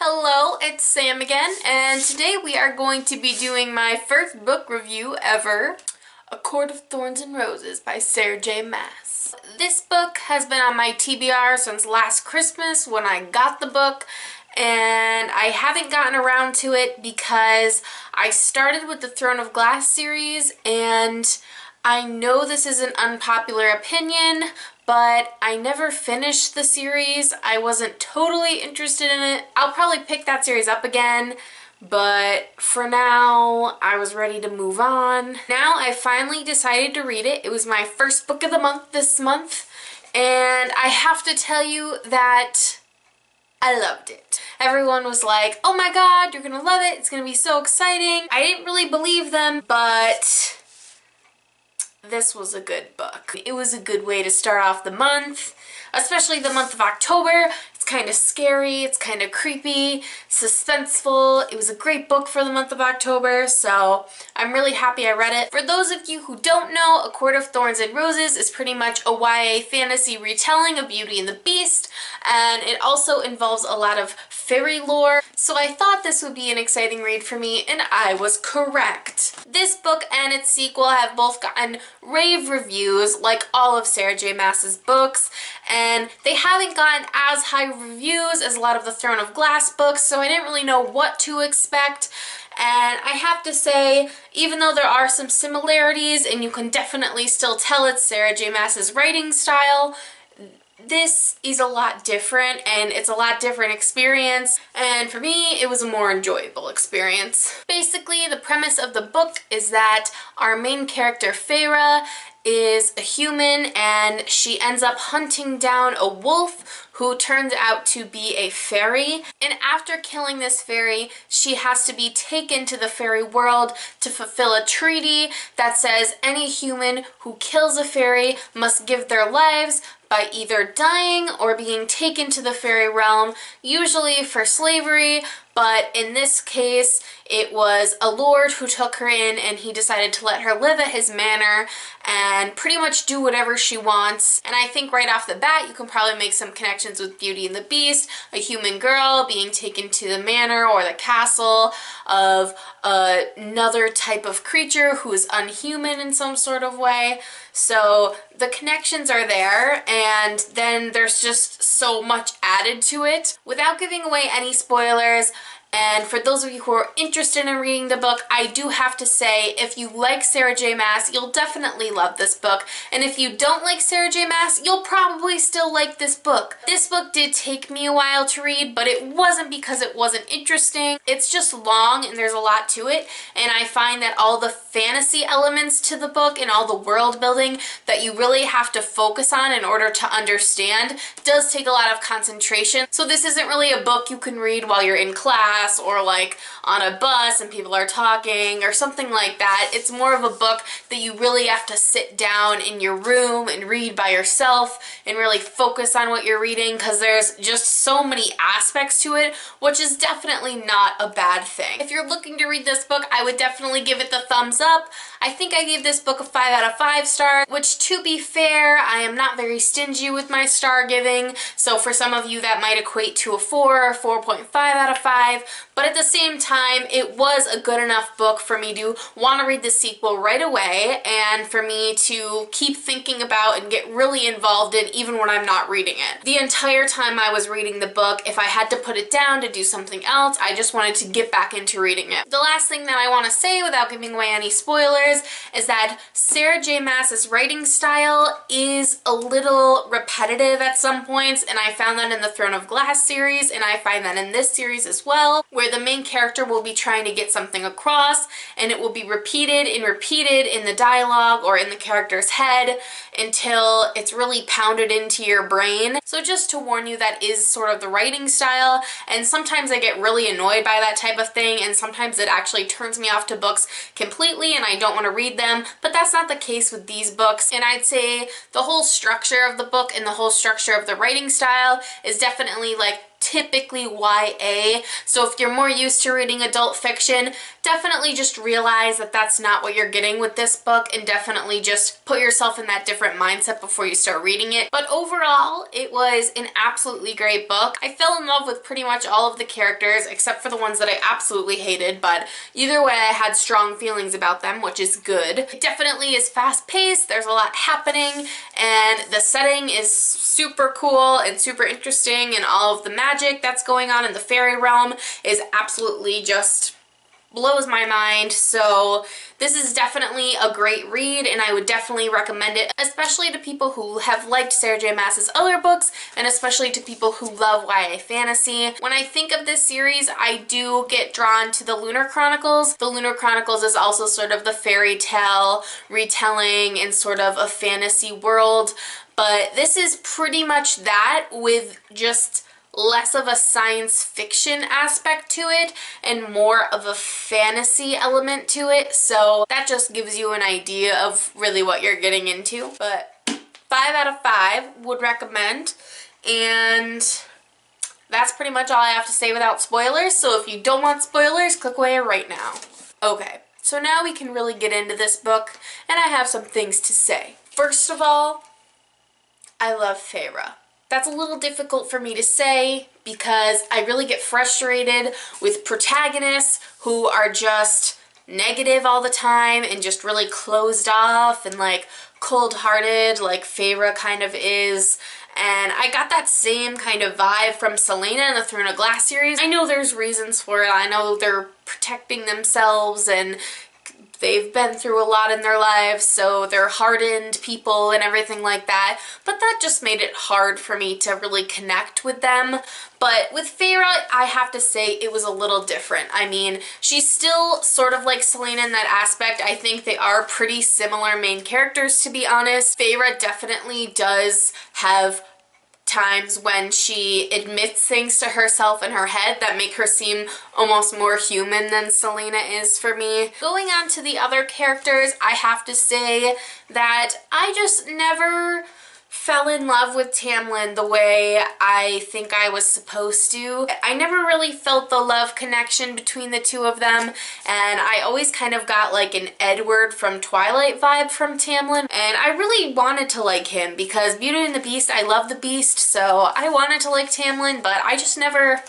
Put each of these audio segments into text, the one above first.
Hello, it's Sam again, and today we are going to be doing my first book review ever, A Court of Thorns and Roses by Sarah J. Maas. This book has been on my TBR since last Christmas when I got the book, and I haven't gotten around to it because I started with the Throne of Glass series, and I know this is an unpopular opinion, but I never finished the series. I wasn't totally interested in it. I'll probably pick that series up again, but for now, I was ready to move on. Now I finally decided to read it. It was my first book of the month this month, and I have to tell you that I loved it. Everyone was like, oh my god, you're gonna love it, it's gonna be so exciting. I didn't really believe them, but this was a good book. It was a good way to start off the month, especially the month of October. It's kind of scary, it's kind of creepy, suspenseful. It was a great book for the month of October, so I'm really happy I read it. For those of you who don't know, A Court of Thorns and Roses is pretty much a YA fantasy retelling of Beauty and the Beast, and it also involves a lot of fairy lore, so I thought this would be an exciting read for me, and I was correct. This book and its sequel have both gotten rave reviews, like all of Sarah J. Maas's books, and they haven't gotten as high reviews as a lot of the Throne of Glass books, so I didn't really know what to expect. And I have to say, even though there are some similarities and you can definitely still tell it's Sarah J. Maas's writing style, this is a lot different, and it's a lot different experience, and for me it was a more enjoyable experience. Basically, the premise of the book is that our main character Feyre is a human, and she ends up hunting down a wolf who turns out to be a fairy, and after killing this fairy, she has to be taken to the fairy world to fulfill a treaty that says any human who kills a fairy must give their lives by either dying or being taken to the fairy realm, usually for slavery, but in this case it was a lord who took her in, and he decided to let her live at his manor and pretty much do whatever she wants. And I think right off the bat you can probably make some connections with Beauty and the Beast, a human girl being taken to the manor or the castle of another type of creature who is unhuman in some sort of way. So the connections are there, and then there's just so much added to it. Without giving away any spoilers, and for those of you who are interested in reading the book, I do have to say, if you like Sarah J. Maas, you'll definitely love this book. And if you don't like Sarah J. Maas, you'll probably still like this book. This book did take me a while to read, but it wasn't because it wasn't interesting. It's just long and there's a lot to it. And I find that all the fantasy elements to the book and all the world building that you really have to focus on in order to understand does take a lot of concentration. So this isn't really a book you can read while you're in class or like on a bus and people are talking or something like that. It's more of a book that you really have to sit down in your room and read by yourself and really focus on what you're reading, because there's just so many aspects to it, which is definitely not a bad thing. If you're looking to read this book, I would definitely give it the thumbs up. I think I gave this book a 5 out of 5 stars, which, to be fair, I am not very stingy with my star giving, so for some of you that might equate to a 4 or 4.5 out of 5, but at the same time, it was a good enough book for me to want to read the sequel right away, and for me to keep thinking about and get really involved in even when I'm not reading it. The entire time I was reading the book, if I had to put it down to do something else, I just wanted to get back into reading it. The last thing that I want to say without giving away any spoilers is that Sarah J. Maas's writing style is a little repetitive at some points, and I found that in the Throne of Glass series, and I find that in this series as well, where the main character will be trying to get something across, and it will be repeated and repeated in the dialogue or in the character's head until it's really pounded into your brain. So just to warn you, that is sort of the writing style, and sometimes I get really annoyed by that type of thing, and sometimes it actually turns me off to books completely and I don't want to read them, but that's not the case with these books. And I'd say the whole structure of the book and the whole structure of the writing style is definitely like typically YA. So if you're more used to reading adult fiction, definitely just realize that that's not what you're getting with this book, and definitely just put yourself in that different mindset before you start reading it. But overall, it was an absolutely great book. I fell in love with pretty much all of the characters except for the ones that I absolutely hated, but either way I had strong feelings about them, which is good. It definitely is fast-paced, there's a lot happening, and the setting is super cool and super interesting, and all of the magic that's going on in the fairy realm is absolutely just blows my mind. So this is definitely a great read, and I would definitely recommend it, especially to people who have liked Sarah J. Maas's other books, and especially to people who love YA fantasy. When I think of this series, I do get drawn to the Lunar Chronicles. The Lunar Chronicles is also sort of the fairy tale retelling in sort of a fantasy world, but this is pretty much that with just less of a science fiction aspect to it and more of a fantasy element to it. So that just gives you an idea of really what you're getting into. But 5 out of 5 would recommend, and that's pretty much all I have to say without spoilers. So if you don't want spoilers, click away right now. Okay, so now we can really get into this book, and I have some things to say. First of all, I love Feyre. That's a little difficult for me to say because I really get frustrated with protagonists who are just negative all the time and just really closed off and like cold-hearted like Feyre kind of is. And I got that same kind of vibe from Selena in the Throne of Glass series. I know there's reasons for it. I know they're protecting themselves and they've been through a lot in their lives, so they're hardened people and everything like that, but that just made it hard for me to really connect with them. But with Feyre, I have to say it was a little different. I mean, she's still sort of like Selena in that aspect. I think they are pretty similar main characters, to be honest. Feyre definitely does have times when she admits things to herself in her head that make her seem almost more human than Selena is for me. Going on to the other characters, I have to say that I just never fell in love with Tamlin the way I think I was supposed to. I never really felt the love connection between the two of them, and I always kind of got like an Edward from Twilight vibe from Tamlin, and I really wanted to like him because Beauty and the Beast, I love the Beast, so I wanted to like Tamlin, but I just never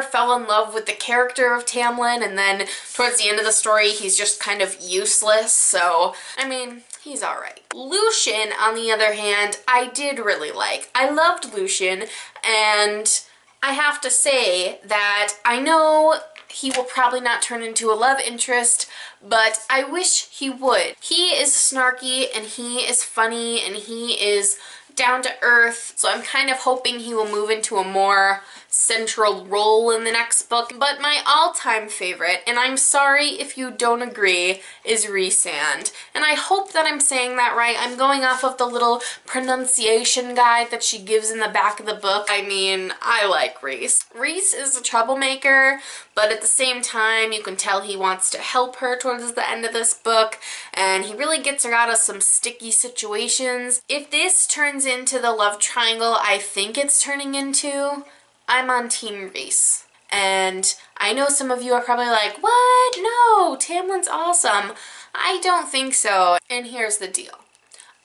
fell in love with the character of Tamlin, and then towards the end of the story he's just kind of useless, so I mean, he's alright. Lucien, on the other hand, I did really like. I loved Lucien, and I have to say that I know he will probably not turn into a love interest, but I wish he would. He is snarky, and he is funny, and he is down to earth, so I'm kind of hoping he will move into a more central role in the next book. But my all-time favorite, and I'm sorry if you don't agree, is Rhysand. And I hope that I'm saying that right. I'm going off of the little pronunciation guide that she gives in the back of the book. I mean, I like Rhys. Rhys is a troublemaker, but at the same time, you can tell he wants to help her towards the end of this book, and he really gets her out of some sticky situations. If this turns into the love triangle I think it's turning into, I'm on Team Rhys. And I know some of you are probably like, what? No, Tamlin's awesome. I don't think so. And here's the deal.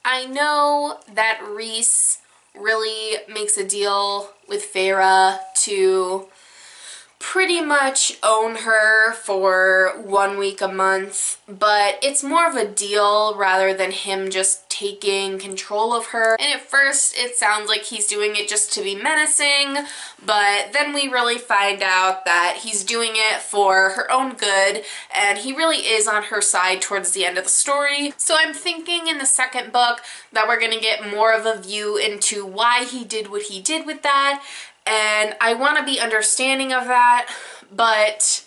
I know that Rhys really makes a deal with Feyre to pretty much own her for 1 week a month, but it's more of a deal rather than him just taking control of her. And at first it sounds like he's doing it just to be menacing, but then we really find out that he's doing it for her own good, and he really is on her side towards the end of the story. So I'm thinking in the second book that we're gonna get more of a view into why he did what he did with that, and I want to be understanding of that, but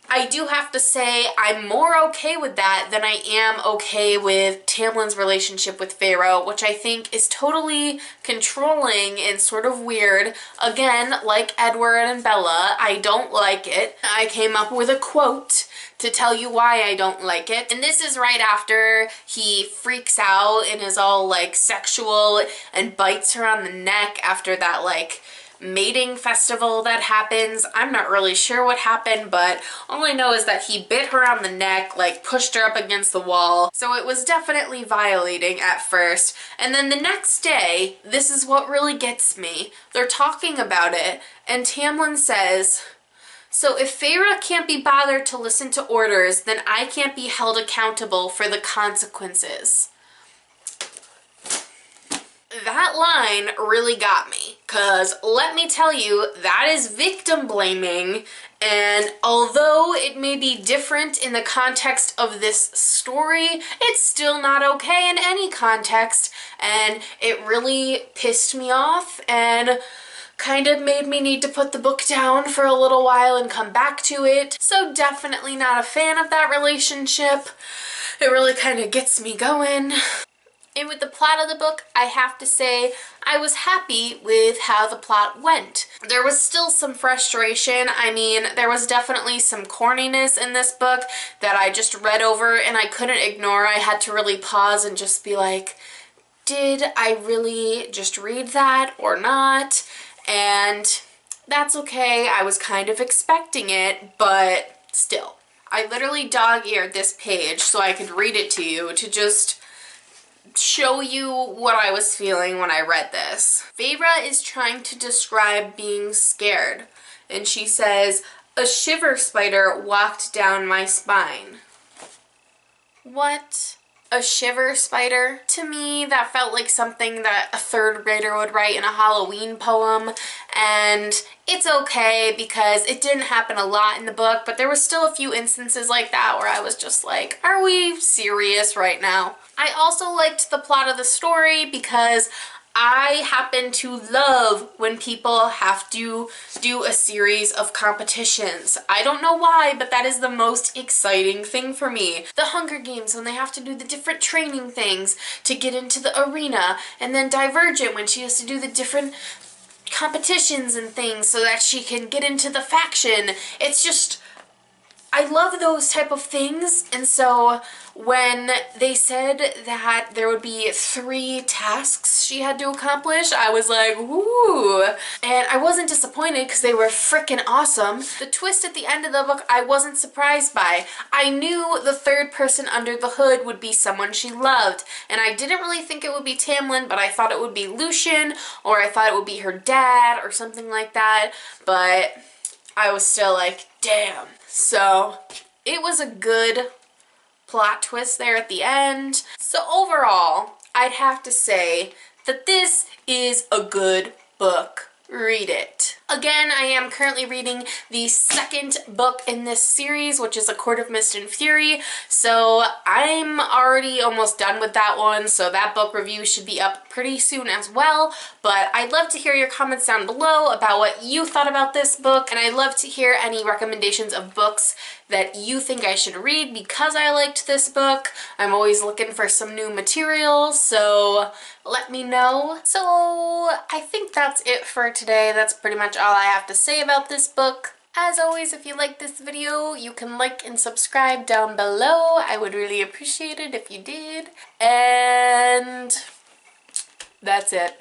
I do have to say I'm more okay with that than I am okay with Tamlin's relationship with Pharaoh, which I think is totally controlling and sort of weird. Again, like Edward and Bella, I don't like it. I came up with a quote to tell you why I don't like it. And this is right after he freaks out and is all like sexual and bites her on the neck after that like mating festival that happens. I'm not really sure what happened, but all I know is that he bit her on the neck, like pushed her up against the wall. So it was definitely violating at first. And then the next day, this is what really gets me. They're talking about it, and Tamlin says, "So if Feyre can't be bothered to listen to orders, then I can't be held accountable for the consequences." That line really got me, because let me tell you, that is victim blaming, and although it may be different in the context of this story, it's still not okay in any context, and it really pissed me off and kind of made me need to put the book down for a little while and come back to it. So definitely not a fan of that relationship. It really kind of gets me going. And with the plot of the book, I have to say I was happy with how the plot went. There was still some frustration. I mean, there was definitely some corniness in this book that I just read over and I couldn't ignore. I had to really pause and just be like, did I really just read that or not? And that's okay. I was kind of expecting it, but still. I literally dog-eared this page so I could read it to you to just show you what I was feeling when I read this. Feyre is trying to describe being scared, and she says, "A shiver spider walked down my spine." What? A shiver spider? To me, that felt like something that a third grader would write in a Halloween poem, and it's okay because it didn't happen a lot in the book, but there was still a few instances like that where I was just like, are we serious right now? I also liked the plot of the story because I happen to love when people have to do a series of competitions. I don't know why, but that is the most exciting thing for me. The Hunger Games, when they have to do the different training things to get into the arena, and then Divergent when she has to do the different competitions and things so that she can get into the faction. It's just, I love those type of things, and so when they said that there would be 3 tasks she had to accomplish, I was like, ooh. And I wasn't disappointed because they were freaking awesome. The twist at the end of the book I wasn't surprised by. I knew the third person under the hood would be someone she loved, and I didn't really think it would be Tamlin, but I thought it would be Lucien, or I thought it would be her dad or something like that, but I was still like, damn. So it was a good plot twist there at the end. So overall, I'd have to say that this is a good book. Read it. Again, I am currently reading the second book in this series, which is A Court of Mist and Fury, so I'm already almost done with that one, so that book review should be up pretty soon as well. But I'd love to hear your comments down below about what you thought about this book, and I'd love to hear any recommendations of books that you think I should read because I liked this book. I'm always looking for some new material, so let me know. So I think that's it for today. That's pretty much all I have to say about this book. As always, if you like this video, you can like and subscribe down below. I would really appreciate it if you did. And that's it.